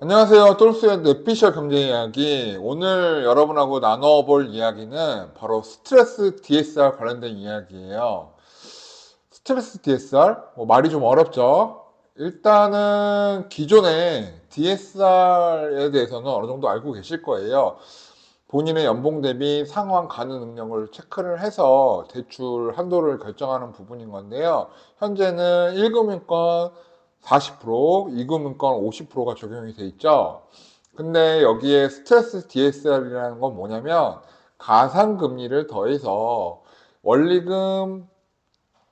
안녕하세요. 똘스의 뇌피셜 경제 이야기. 오늘 여러분하고 나눠볼 이야기는 바로 스트레스 DSR 관련된 이야기예요. 스트레스 DSR? 말이 좀 어렵죠? 일단은 기존에 DSR에 대해서는 어느 정도 알고 계실 거예요. 본인의 연봉 대비 상환 가능 능력을 체크를 해서 대출 한도를 결정하는 부분인 건데요. 현재는 1금융권 40%, 2금융권 50%가 적용이 돼 있죠. 근데 여기에 스트레스 DSR이라는 건 뭐냐면 가상금리를 더해서 원리금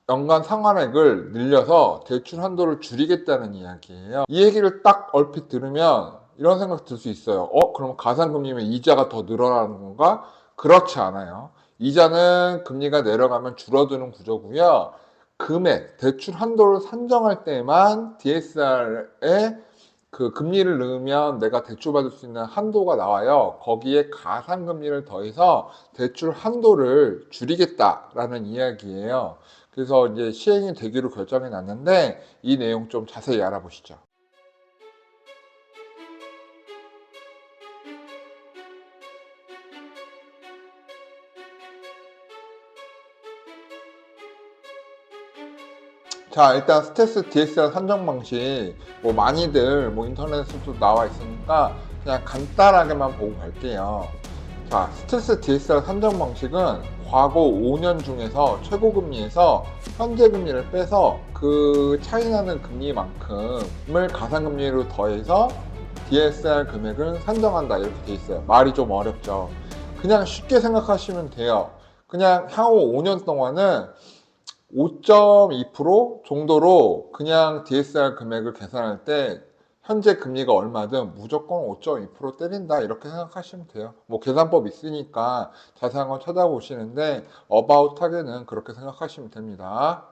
연간 상환액을 늘려서 대출 한도를 줄이겠다는 이야기예요. 이 얘기를 딱 얼핏 들으면 이런 생각 들 수 있어요. 그럼 가상금리면 이자가 더 늘어나는 건가? 그렇지 않아요. 이자는 금리가 내려가면 줄어드는 구조고요. 금액, 대출 한도를 산정할 때만 DSR에 그 금리를 넣으면 내가 대출받을 수 있는 한도가 나와요. 거기에 가상금리를 더해서 대출 한도를 줄이겠다라는 이야기예요. 그래서 이제 시행이 되기로 결정이 났는데 이 내용 좀 자세히 알아보시죠. 자, 일단 스트레스 DSR 산정 방식 많이들 인터넷에도 나와 있으니까 그냥 간단하게만 보고 갈게요. 자, 스트레스 DSR 산정 방식은 과거 5년 중에서 최고 금리에서 현재 금리를 빼서 그 차이 나는 금리만큼을 가상금리로 더해서 DSR 금액을 산정한다 이렇게 돼 있어요. 말이 좀 어렵죠. 그냥 쉽게 생각하시면 돼요. 그냥 향후 5년 동안은 5.2% 정도로 그냥 DSR 금액을 계산할 때 현재 금리가 얼마든 무조건 5.2% 때린다 이렇게 생각하시면 돼요. 계산법 있으니까 자세한 건 찾아보시는데 어바웃하게는 그렇게 생각하시면 됩니다.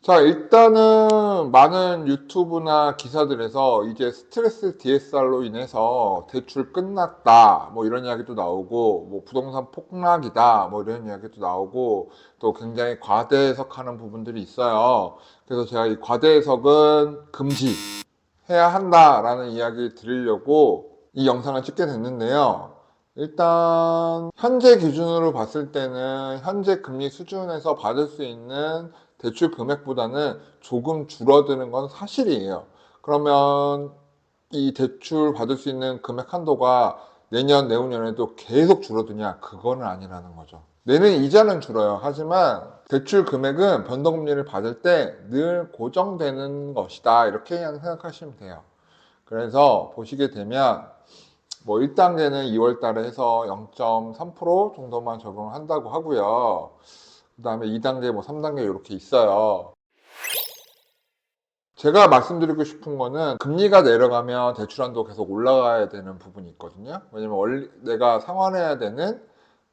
자, 일단은 많은 유튜브나 기사들에서 이제 스트레스 DSR로 인해서 대출 끝났다 이런 이야기도 나오고 부동산 폭락이다 이런 이야기도 나오고 또 굉장히 과대 해석하는 부분들이 있어요. 그래서 제가 이 과대 해석은 금지해야 한다라는 이야기를 드리려고 이 영상을 찍게 됐는데요. 일단 현재 기준으로 봤을 때는 현재 금리 수준에서 받을 수 있는 대출 금액보다는 조금 줄어드는 건 사실이에요. 그러면 이 대출 받을 수 있는 금액 한도가 내년, 내후년에도 계속 줄어드냐? 그거는 아니라는 거죠. 내는 이자는 줄어요. 하지만 대출 금액은 변동금리를 받을 때 늘 고정되는 것이다. 이렇게 그냥 생각하시면 돼요. 그래서 보시게 되면 1단계는 2월 달에 해서 0.3% 정도만 적용을 한다고 하고요. 그 다음에 2단계, 3단계 이렇게 있어요. 제가 말씀드리고 싶은 거는 금리가 내려가면 대출한도 계속 올라가야 되는 부분이 있거든요. 왜냐면 내가 상환해야 되는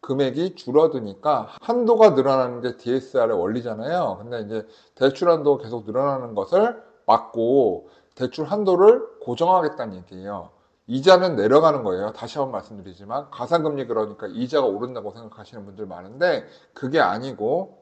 금액이 줄어드니까 한도가 늘어나는 게 DSR의 원리잖아요. 근데 이제 대출한도 계속 늘어나는 것을 막고 대출 한도를 고정하겠다는 얘기예요. 이자는 내려가는 거예요. 다시 한번 말씀드리지만 가상금리 그러니까 이자가 오른다고 생각하시는 분들 많은데 그게 아니고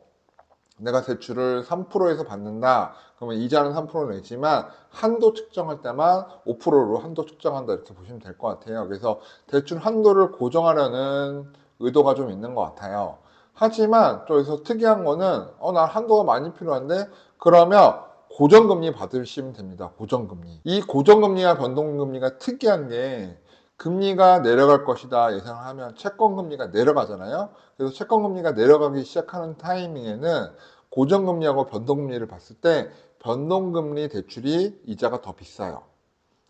내가 대출을 3%에서 받는다. 그러면 이자는 3% 내지만 한도 측정할 때만 5%로 한도 측정한다 이렇게 보시면 될 것 같아요. 그래서 대출 한도를 고정하려는 의도가 좀 있는 것 같아요. 하지만 또 여기서 특이한 거는 나 한도가 많이 필요한데 그러면 고정금리 받으시면 됩니다. 고정금리. 이 고정금리와 변동금리가 특이한 게 금리가 내려갈 것이다 예상을 하면 채권금리가 내려가잖아요. 그래서 채권금리가 내려가기 시작하는 타이밍에는 고정금리하고 변동금리를 봤을 때 변동금리 대출이 이자가 더 비싸요.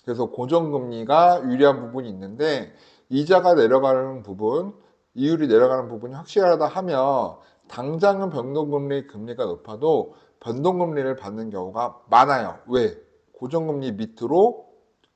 그래서 고정금리가 유리한 부분이 있는데 이자가 내려가는 부분, 이율이 내려가는 부분이 확실하다 하면 당장은 변동금리 금리가 높아도 변동금리를 받는 경우가 많아요. 왜? 고정금리 밑으로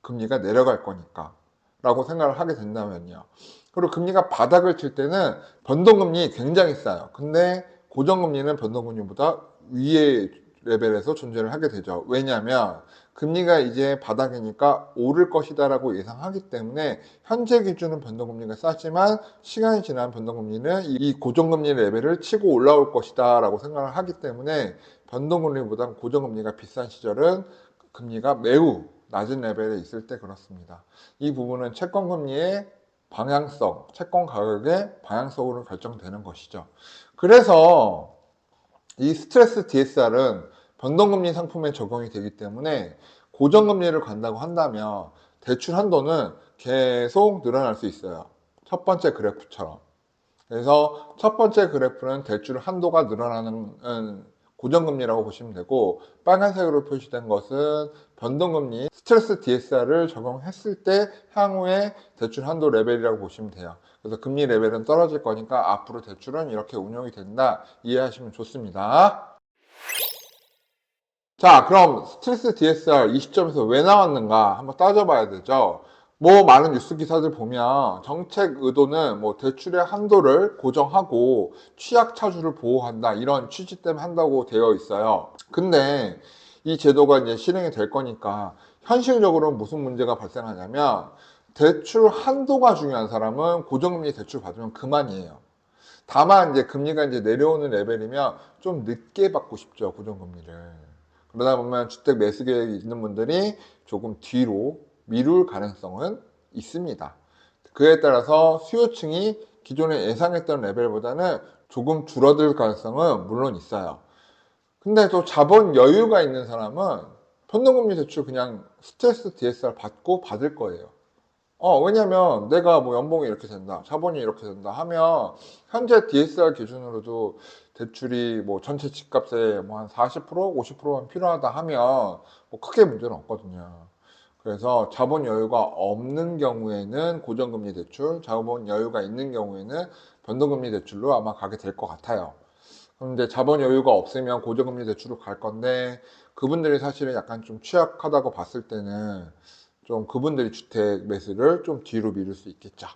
금리가 내려갈 거니까 라고 생각을 하게 된다면요. 그리고 금리가 바닥을 칠 때는 변동금리 굉장히 싸요. 근데 고정금리는 변동금리보다 위의 레벨에서 존재를 하게 되죠. 왜냐하면 금리가 이제 바닥이니까 오를 것이다 라고 예상하기 때문에 현재 기준은 변동금리가 싸지만 시간이 지난 변동금리는 이 고정금리 레벨을 치고 올라올 것이다 라고 생각을 하기 때문에 변동금리보다 고정금리가 비싼 시절은 금리가 매우 낮은 레벨에 있을 때 그렇습니다. 이 부분은 채권금리의 방향성, 채권 가격의 방향성으로 결정되는 것이죠. 그래서 이 스트레스 DSR은 변동금리 상품에 적용이 되기 때문에 고정금리를 간다고 한다면 대출 한도는 계속 늘어날 수 있어요. 첫 번째 그래프처럼. 그래서 첫 번째 그래프는 대출 한도가 늘어나는 고정금리라고 보시면 되고, 빨간색으로 표시된 것은 변동금리 스트레스 DSR을 적용했을 때 향후의 대출 한도 레벨이라고 보시면 돼요. 그래서 금리 레벨은 떨어질 거니까 앞으로 대출은 이렇게 운용이 된다 이해하시면 좋습니다. 자, 그럼 스트레스 DSR 이 시점에서 왜 나왔는가 한번 따져봐야 되죠. 뭐 많은 뉴스 기사들 보면 정책 의도는 뭐 대출의 한도를 고정하고 취약 차주를 보호한다 이런 취지 때문에 한다고 되어 있어요. 근데 이 제도가 이제 실행이 될 거니까 현실적으로 무슨 문제가 발생하냐면, 대출 한도가 중요한 사람은 고정금리 대출 받으면 그만이에요. 다만 이제 금리가 이제 내려오는 레벨이면 좀 늦게 받고 싶죠, 고정금리를. 그러다 보면 주택 매수 계획이 있는 분들이 조금 뒤로 미룰 가능성은 있습니다. 그에 따라서 수요층이 기존에 예상했던 레벨보다는 조금 줄어들 가능성은 물론 있어요. 근데 또 자본 여유가 있는 사람은 변동금리 대출 그냥 스트레스 DSR 받고 받을 거예요. 왜냐면 내가 뭐 연봉이 이렇게 된다, 자본이 이렇게 된다 하면 현재 DSR 기준으로도 대출이 뭐 전체 집값의 뭐 한 40%, 50%만 필요하다 하면 뭐 크게 문제는 없거든요. 그래서 자본 여유가 없는 경우에는 고정금리 대출, 자본 여유가 있는 경우에는 변동금리 대출로 아마 가게 될 것 같아요. 그런데 자본 여유가 없으면 고정금리 대출로 갈 건데, 그분들이 사실은 약간 좀 취약하다고 봤을 때는 좀 그분들이 주택 매수를 좀 뒤로 미룰 수 있겠죠.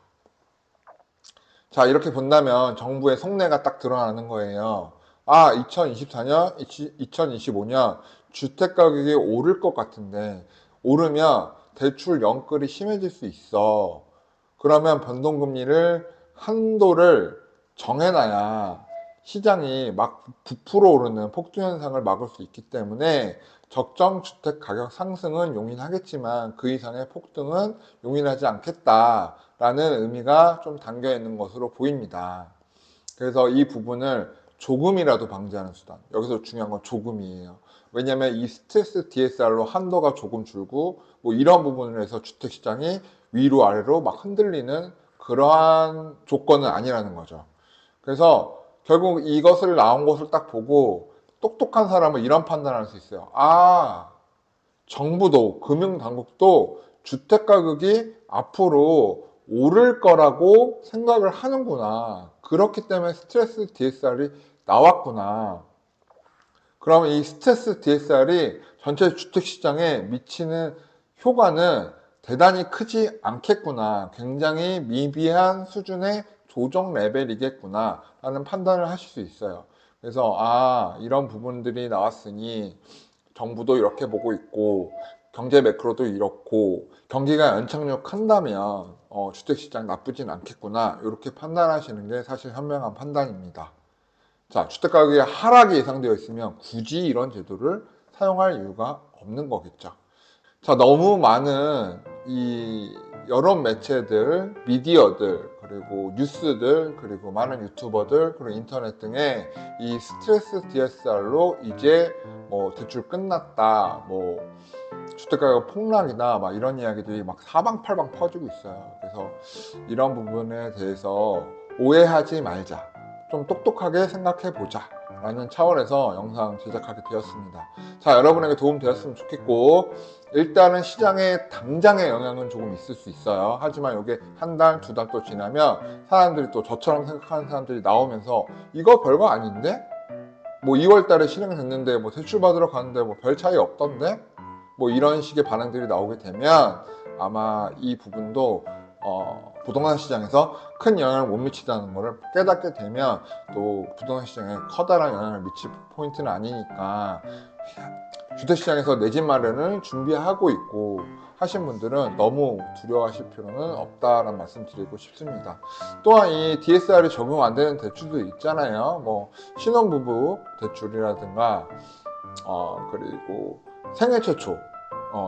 자, 이렇게 본다면 정부의 속내가 딱 드러나는 거예요. 2024년, 2025년 주택 가격이 오를 것 같은데, 오르면 대출 연끌이 심해질 수 있어. 그러면 변동금리를 한도를 정해놔야 시장이 막 부풀어 오르는 폭등 현상을 막을 수 있기 때문에 적정 주택 가격 상승은 용인하겠지만 그 이상의 폭등은 용인하지 않겠다라는 의미가 좀 담겨 있는 것으로 보입니다. 그래서 이 부분을 조금이라도 방지하는 수단, 여기서 중요한 건 조금이에요. 왜냐하면 이 스트레스 DSR로 한도가 조금 줄고 뭐 이런 부분을 해서 주택시장이 위로 아래로 막 흔들리는 그러한 조건은 아니라는 거죠. 그래서 결국 이것을 나온 것을 딱 보고 똑똑한 사람은 이런 판단을 할 수 있어요. 정부도 금융당국도 주택가격이 앞으로 오를 거라고 생각을 하는구나. 그렇기 때문에 스트레스 DSR이 나왔구나. 그러면 이 스트레스 DSR이 전체 주택시장에 미치는 효과는 대단히 크지 않겠구나. 굉장히 미비한 수준의 조정 레벨이겠구나 라는 판단을 하실 수 있어요. 그래서 이런 부분들이 나왔으니 정부도 이렇게 보고 있고 경제 매크로도 이렇고 경기가 연착륙한다면 주택시장 나쁘진 않겠구나, 이렇게 판단하시는 게 사실 현명한 판단입니다. 자, 주택가격의 하락이 예상되어 있으면 굳이 이런 제도를 사용할 이유가 없는 거겠죠. 자, 너무 많은 이 여론 매체들, 미디어들, 그리고 뉴스들, 그리고 많은 유튜버들, 그리고 인터넷 등에 이 스트레스 DSR로 이제 뭐 대출 끝났다, 뭐 주택가격 폭락이다, 막 이런 이야기들이 막 사방팔방 퍼지고 있어요. 그래서 이런 부분에 대해서 오해하지 말자, 좀 똑똑하게 생각해 보자 라는 차원에서 영상 제작하게 되었습니다. 자, 여러분에게 도움 되었으면 좋겠고, 일단은 시장에 당장의 영향은 조금 있을 수 있어요. 하지만 이게 한 달, 두 달 또 지나면 사람들이 또 저처럼 생각하는 사람들이 나오면서 이거 별거 아닌데? 뭐 2월 달에 실행됐는데 뭐 대출 받으러 갔는데 뭐 별 차이 없던데? 뭐 이런 식의 반응들이 나오게 되면 아마 이 부분도 부동산 시장에서 큰 영향을 못 미치다는 것을 깨닫게 되면, 또 부동산 시장에 커다란 영향을 미칠 포인트는 아니니까 주택시장에서 내 집 마련을 준비하고 있고 하신 분들은 너무 두려워하실 필요는 없다라는 말씀 드리고 싶습니다. 또한 이 DSR이 적용 안 되는 대출도 있잖아요. 뭐 신혼부부 대출이라든가 그리고 생애 최초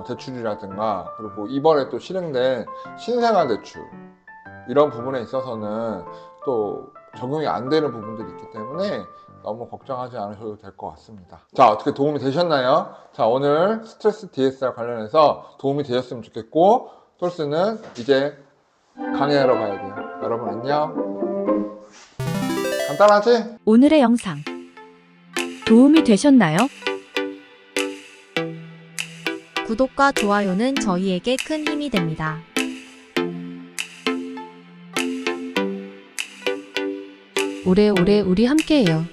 대출이라든가 그리고 이번에 또 실행된 신생아 대출 이런 부분에 있어서는 또 적용이 안 되는 부분들이 있기 때문에 너무 걱정하지 않으셔도 될 것 같습니다. 자, 어떻게 도움이 되셨나요? 자, 오늘 스트레스 DSR 관련해서 도움이 되셨으면 좋겠고, 솔스는 이제 강의하러 가야 돼요. 여러분 안녕. 간단하지? 오늘의 영상 도움이 되셨나요? 구독과 좋아요는 저희에게 큰 힘이 됩니다. 오래오래 우리 함께해요.